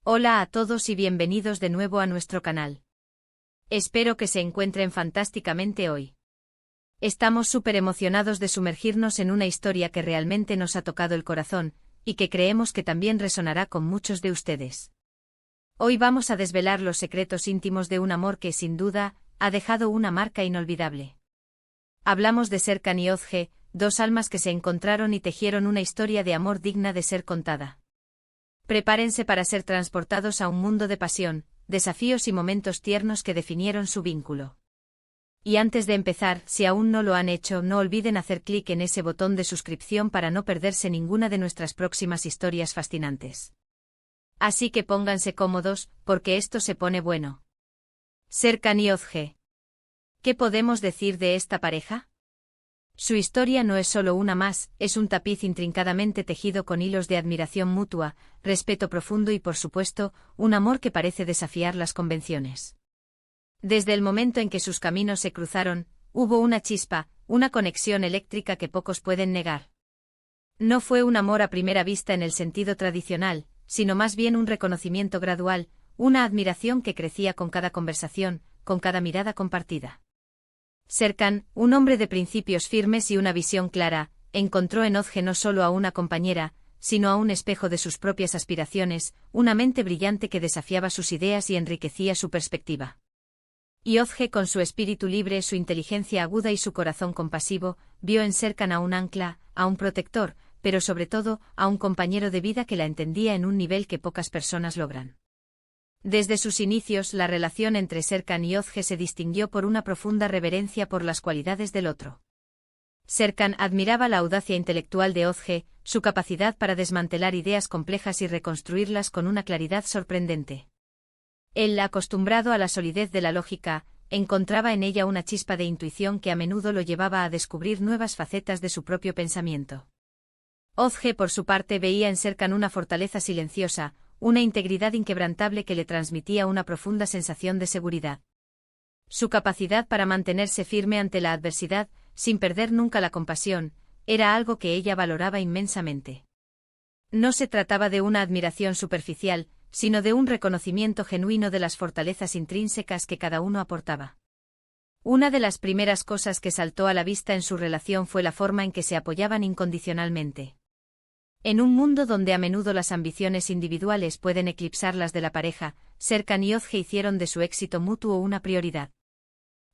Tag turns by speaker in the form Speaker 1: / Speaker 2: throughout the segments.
Speaker 1: Hola a todos y bienvenidos de nuevo a nuestro canal. Espero que se encuentren fantásticamente hoy. Estamos súper emocionados de sumergirnos en una historia que realmente nos ha tocado el corazón, y que creemos que también resonará con muchos de ustedes. Hoy vamos a desvelar los secretos íntimos de un amor que, sin duda, ha dejado una marca inolvidable. Hablamos de Serkan y Özge, dos almas que se encontraron y tejieron una historia de amor digna de ser contada. Prepárense para ser transportados a un mundo de pasión, desafíos y momentos tiernos que definieron su vínculo. Y antes de empezar, si aún no lo han hecho, no olviden hacer clic en ese botón de suscripción para no perderse ninguna de nuestras próximas historias fascinantes. Así que pónganse cómodos, porque esto se pone bueno. Serkan y Özge. ¿Qué podemos decir de esta pareja? Su historia no es solo una más, es un tapiz intrincadamente tejido con hilos de admiración mutua, respeto profundo y, por supuesto, un amor que parece desafiar las convenciones. Desde el momento en que sus caminos se cruzaron, hubo una chispa, una conexión eléctrica que pocos pueden negar. No fue un amor a primera vista en el sentido tradicional, sino más bien un reconocimiento gradual, una admiración que crecía con cada conversación, con cada mirada compartida. Serkan, un hombre de principios firmes y una visión clara, encontró en Özge no solo a una compañera, sino a un espejo de sus propias aspiraciones, una mente brillante que desafiaba sus ideas y enriquecía su perspectiva. Y Özge, con su espíritu libre, su inteligencia aguda y su corazón compasivo, vio en Serkan a un ancla, a un protector, pero sobre todo, a un compañero de vida que la entendía en un nivel que pocas personas logran. Desde sus inicios, la relación entre Serkan y Özge se distinguió por una profunda reverencia por las cualidades del otro. Serkan admiraba la audacia intelectual de Özge, su capacidad para desmantelar ideas complejas y reconstruirlas con una claridad sorprendente. Él, acostumbrado a la solidez de la lógica, encontraba en ella una chispa de intuición que a menudo lo llevaba a descubrir nuevas facetas de su propio pensamiento. Özge, por su parte, veía en Serkan una fortaleza silenciosa, una integridad inquebrantable que le transmitía una profunda sensación de seguridad. Su capacidad para mantenerse firme ante la adversidad, sin perder nunca la compasión, era algo que ella valoraba inmensamente. No se trataba de una admiración superficial, sino de un reconocimiento genuino de las fortalezas intrínsecas que cada uno aportaba. Una de las primeras cosas que saltó a la vista en su relación fue la forma en que se apoyaban incondicionalmente. En un mundo donde a menudo las ambiciones individuales pueden eclipsar las de la pareja, Serkan y Özge hicieron de su éxito mutuo una prioridad.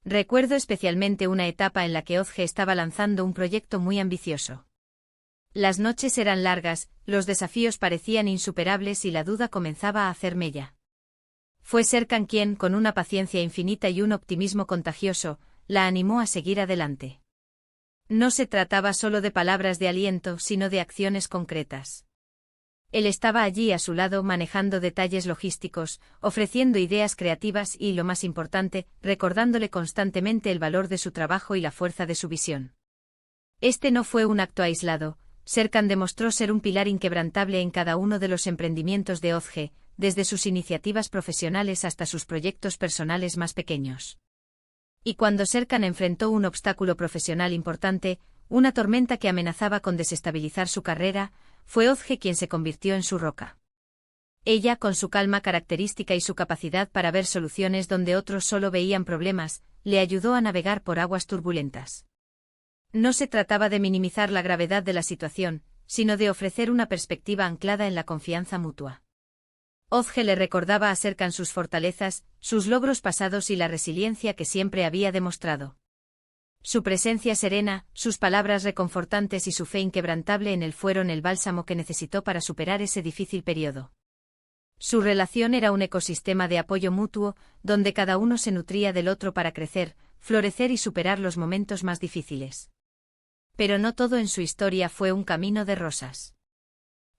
Speaker 1: Recuerdo especialmente una etapa en la que Özge estaba lanzando un proyecto muy ambicioso. Las noches eran largas, los desafíos parecían insuperables y la duda comenzaba a hacer mella. Fue Serkan quien, con una paciencia infinita y un optimismo contagioso, la animó a seguir adelante. No se trataba solo de palabras de aliento, sino de acciones concretas. Él estaba allí a su lado manejando detalles logísticos, ofreciendo ideas creativas y, lo más importante, recordándole constantemente el valor de su trabajo y la fuerza de su visión. Este no fue un acto aislado. Serkan demostró ser un pilar inquebrantable en cada uno de los emprendimientos de Özge, desde sus iniciativas profesionales hasta sus proyectos personales más pequeños. Y cuando Serkan enfrentó un obstáculo profesional importante, una tormenta que amenazaba con desestabilizar su carrera, fue Özge quien se convirtió en su roca. Ella, con su calma característica y su capacidad para ver soluciones donde otros solo veían problemas, le ayudó a navegar por aguas turbulentas. No se trataba de minimizar la gravedad de la situación, sino de ofrecer una perspectiva anclada en la confianza mutua. Özge le recordaba a Serkan sus fortalezas, sus logros pasados y la resiliencia que siempre había demostrado. Su presencia serena, sus palabras reconfortantes y su fe inquebrantable en él fueron el bálsamo que necesitó para superar ese difícil periodo. Su relación era un ecosistema de apoyo mutuo, donde cada uno se nutría del otro para crecer, florecer y superar los momentos más difíciles. Pero no todo en su historia fue un camino de rosas.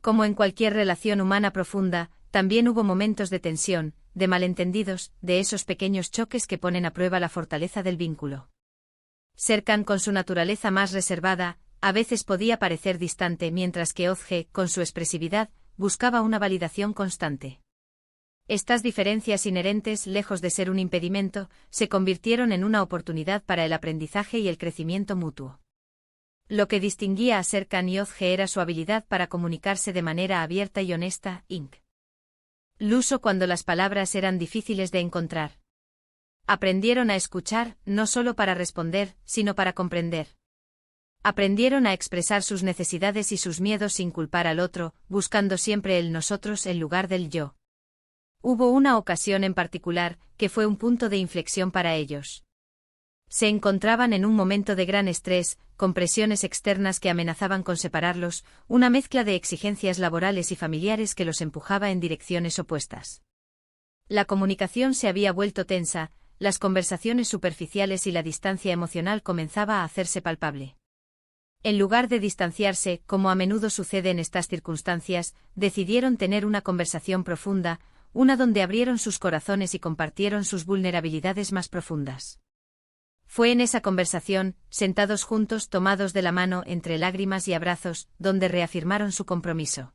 Speaker 1: Como en cualquier relación humana profunda, también hubo momentos de tensión, de malentendidos, de esos pequeños choques que ponen a prueba la fortaleza del vínculo. Serkan, con su naturaleza más reservada, a veces podía parecer distante, mientras que Özge, con su expresividad, buscaba una validación constante. Estas diferencias inherentes, lejos de ser un impedimento, se convirtieron en una oportunidad para el aprendizaje y el crecimiento mutuo. Lo que distinguía a Serkan y Özge era su habilidad para comunicarse de manera abierta y honesta, Inc. Luso cuando las palabras eran difíciles de encontrar. Aprendieron a escuchar, no solo para responder, sino para comprender. Aprendieron a expresar sus necesidades y sus miedos sin culpar al otro, buscando siempre el nosotros en lugar del yo. Hubo una ocasión en particular, que fue un punto de inflexión para ellos. Se encontraban en un momento de gran estrés, con presiones externas que amenazaban con separarlos, una mezcla de exigencias laborales y familiares que los empujaba en direcciones opuestas. La comunicación se había vuelto tensa, las conversaciones superficiales y la distancia emocional comenzaba a hacerse palpable. En lugar de distanciarse, como a menudo sucede en estas circunstancias, decidieron tener una conversación profunda, una donde abrieron sus corazones y compartieron sus vulnerabilidades más profundas. Fue en esa conversación, sentados juntos tomados de la mano entre lágrimas y abrazos, donde reafirmaron su compromiso.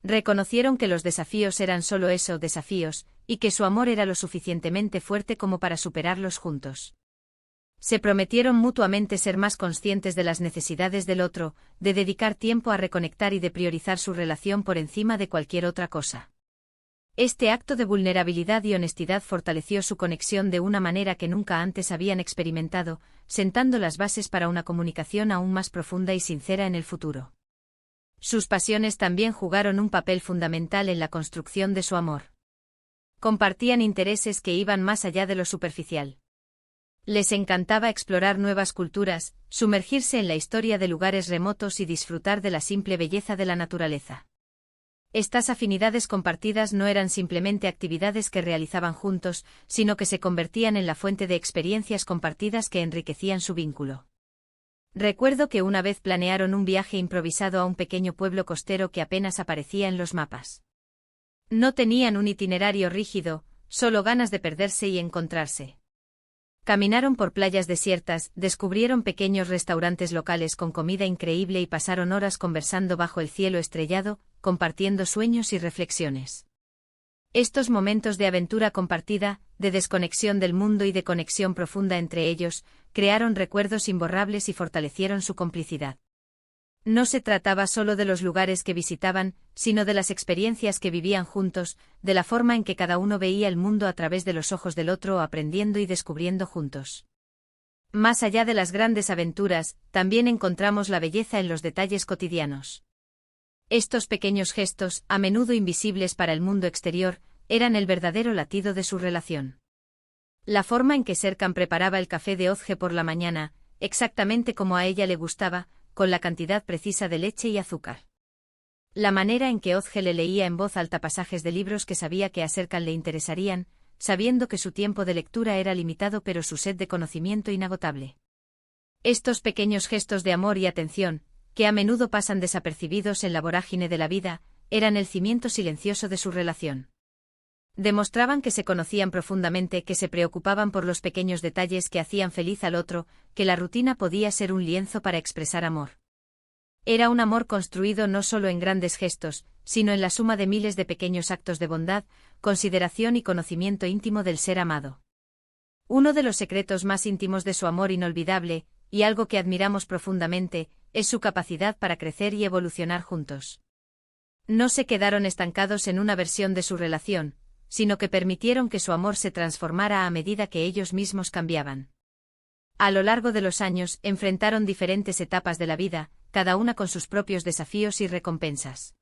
Speaker 1: Reconocieron que los desafíos eran solo eso, desafíos, y que su amor era lo suficientemente fuerte como para superarlos juntos. Se prometieron mutuamente ser más conscientes de las necesidades del otro, de dedicar tiempo a reconectar y de priorizar su relación por encima de cualquier otra cosa. Este acto de vulnerabilidad y honestidad fortaleció su conexión de una manera que nunca antes habían experimentado, sentando las bases para una comunicación aún más profunda y sincera en el futuro. Sus pasiones también jugaron un papel fundamental en la construcción de su amor. Compartían intereses que iban más allá de lo superficial. Les encantaba explorar nuevas culturas, sumergirse en la historia de lugares remotos y disfrutar de la simple belleza de la naturaleza. Estas afinidades compartidas no eran simplemente actividades que realizaban juntos, sino que se convertían en la fuente de experiencias compartidas que enriquecían su vínculo. Recuerdo que una vez planearon un viaje improvisado a un pequeño pueblo costero que apenas aparecía en los mapas. No tenían un itinerario rígido, solo ganas de perderse y encontrarse. Caminaron por playas desiertas, descubrieron pequeños restaurantes locales con comida increíble y pasaron horas conversando bajo el cielo estrellado, compartiendo sueños y reflexiones. Estos momentos de aventura compartida, de desconexión del mundo y de conexión profunda entre ellos, crearon recuerdos imborrables y fortalecieron su complicidad. No se trataba solo de los lugares que visitaban, sino de las experiencias que vivían juntos, de la forma en que cada uno veía el mundo a través de los ojos del otro, aprendiendo y descubriendo juntos. Más allá de las grandes aventuras, también encontramos la belleza en los detalles cotidianos. Estos pequeños gestos, a menudo invisibles para el mundo exterior, eran el verdadero latido de su relación. La forma en que Serkan preparaba el café de Özge por la mañana, exactamente como a ella le gustaba, con la cantidad precisa de leche y azúcar. La manera en que Özge le leía en voz alta pasajes de libros que sabía que a Serkan le interesarían, sabiendo que su tiempo de lectura era limitado pero su sed de conocimiento inagotable. Estos pequeños gestos de amor y atención, que a menudo pasan desapercibidos en la vorágine de la vida, eran el cimiento silencioso de su relación. Demostraban que se conocían profundamente, que se preocupaban por los pequeños detalles que hacían feliz al otro, que la rutina podía ser un lienzo para expresar amor. Era un amor construido no solo en grandes gestos, sino en la suma de miles de pequeños actos de bondad, consideración y conocimiento íntimo del ser amado. Uno de los secretos más íntimos de su amor inolvidable, y algo que admiramos profundamente, es su capacidad para crecer y evolucionar juntos. No se quedaron estancados en una versión de su relación, sino que permitieron que su amor se transformara a medida que ellos mismos cambiaban. A lo largo de los años, enfrentaron diferentes etapas de la vida, cada una con sus propios desafíos y recompensas.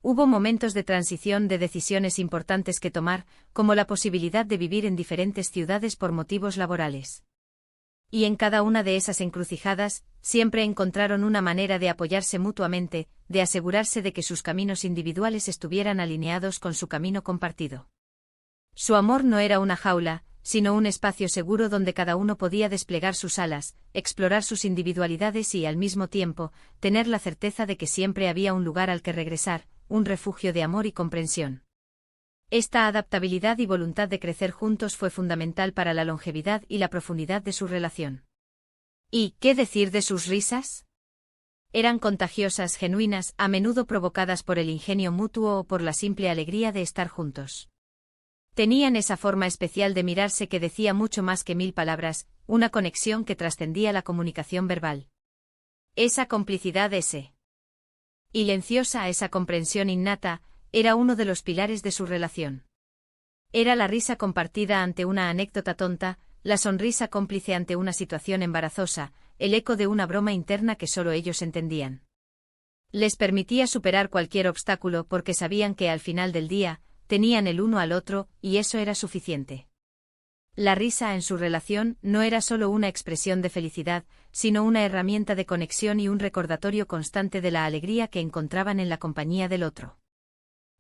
Speaker 1: Hubo momentos de transición, de decisiones importantes que tomar, como la posibilidad de vivir en diferentes ciudades por motivos laborales. Y en cada una de esas encrucijadas, siempre encontraron una manera de apoyarse mutuamente, de asegurarse de que sus caminos individuales estuvieran alineados con su camino compartido. Su amor no era una jaula, sino un espacio seguro donde cada uno podía desplegar sus alas, explorar sus individualidades y, al mismo tiempo, tener la certeza de que siempre había un lugar al que regresar, un refugio de amor y comprensión. Esta adaptabilidad y voluntad de crecer juntos fue fundamental para la longevidad y la profundidad de su relación. ¿Y qué decir de sus risas? Eran contagiosas, genuinas, a menudo provocadas por el ingenio mutuo o por la simple alegría de estar juntos. Tenían esa forma especial de mirarse que decía mucho más que 1000 palabras, una conexión que trascendía la comunicación verbal. Esa complicidad, silenciosa, esa comprensión innata, era uno de los pilares de su relación. Era la risa compartida ante una anécdota tonta, la sonrisa cómplice ante una situación embarazosa, el eco de una broma interna que solo ellos entendían. Les permitía superar cualquier obstáculo porque sabían que al final del día, tenían el uno al otro, y eso era suficiente. La risa en su relación no era solo una expresión de felicidad, sino una herramienta de conexión y un recordatorio constante de la alegría que encontraban en la compañía del otro.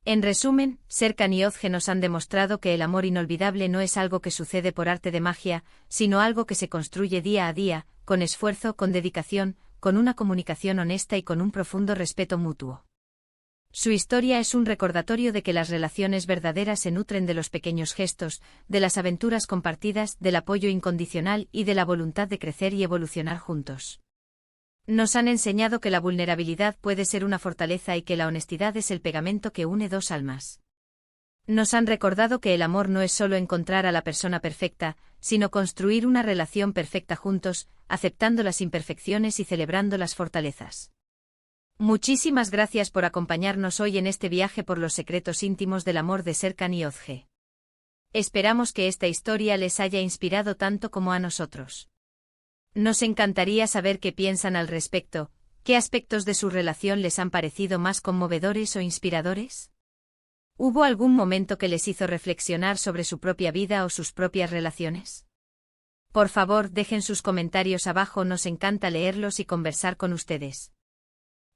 Speaker 1: En resumen, Serkan y Özge nos han demostrado que el amor inolvidable no es algo que sucede por arte de magia, sino algo que se construye día a día, con esfuerzo, con dedicación, con una comunicación honesta y con un profundo respeto mutuo. Su historia es un recordatorio de que las relaciones verdaderas se nutren de los pequeños gestos, de las aventuras compartidas, del apoyo incondicional y de la voluntad de crecer y evolucionar juntos. Nos han enseñado que la vulnerabilidad puede ser una fortaleza y que la honestidad es el pegamento que une dos almas. Nos han recordado que el amor no es solo encontrar a la persona perfecta, sino construir una relación perfecta juntos, aceptando las imperfecciones y celebrando las fortalezas. Muchísimas gracias por acompañarnos hoy en este viaje por los secretos íntimos del amor de Serkan y Özge. Esperamos que esta historia les haya inspirado tanto como a nosotros. Nos encantaría saber qué piensan al respecto, qué aspectos de su relación les han parecido más conmovedores o inspiradores. ¿Hubo algún momento que les hizo reflexionar sobre su propia vida o sus propias relaciones? Por favor, dejen sus comentarios abajo, nos encanta leerlos y conversar con ustedes.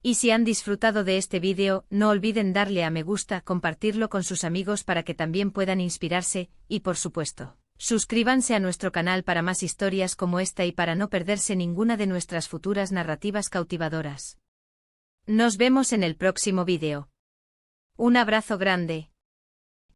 Speaker 1: Y si han disfrutado de este vídeo, no olviden darle a me gusta, compartirlo con sus amigos para que también puedan inspirarse, y por supuesto, suscríbanse a nuestro canal para más historias como esta y para no perderse ninguna de nuestras futuras narrativas cautivadoras. Nos vemos en el próximo vídeo. Un abrazo grande.